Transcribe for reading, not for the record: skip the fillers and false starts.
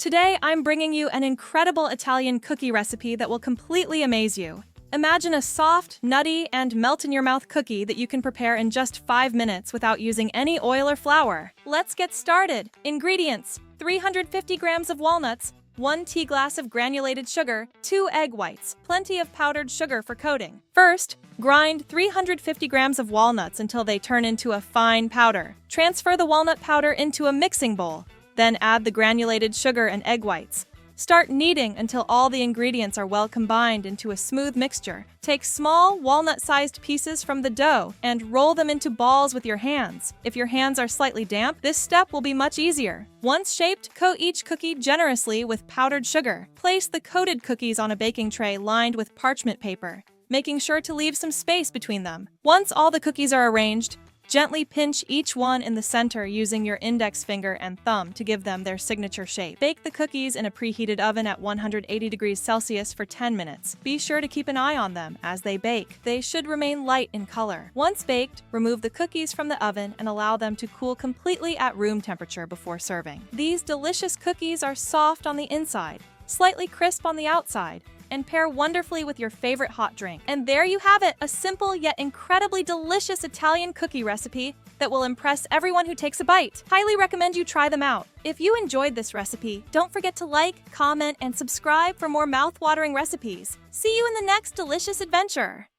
Today, I'm bringing you an incredible Italian cookie recipe that will completely amaze you. Imagine a soft, nutty, and melt-in-your-mouth cookie that you can prepare in just 5 minutes without using any oil or flour. Let's get started. Ingredients: 350 grams of walnuts, 1 tea glass of granulated sugar, 2 egg whites, plenty of powdered sugar for coating. First, grind 350 grams of walnuts until they turn into a fine powder. Transfer the walnut powder into a mixing bowl. Then add the granulated sugar and egg whites. Start kneading until all the ingredients are well combined into a smooth mixture. Take small, walnut-sized pieces from the dough and roll them into balls with your hands. If your hands are slightly damp, this step will be much easier. Once shaped, coat each cookie generously with powdered sugar. Place the coated cookies on a baking tray lined with parchment paper, making sure to leave some space between them. Once all the cookies are arranged, gently pinch each one in the center using your index finger and thumb to give them their signature shape. Bake the cookies in a preheated oven at 180 degrees Celsius for 10 minutes. Be sure to keep an eye on them as they bake. They should remain light in color. Once baked, remove the cookies from the oven and allow them to cool completely at room temperature before serving. These delicious cookies are soft on the inside, slightly crisp on the outside, and pair wonderfully with your favorite hot drink. And there you have it, a simple yet incredibly delicious Italian cookie recipe that will impress everyone who takes a bite. Highly recommend you try them out. If you enjoyed this recipe, don't forget to like, comment, and subscribe for more mouth-watering recipes. See you in the next delicious adventure!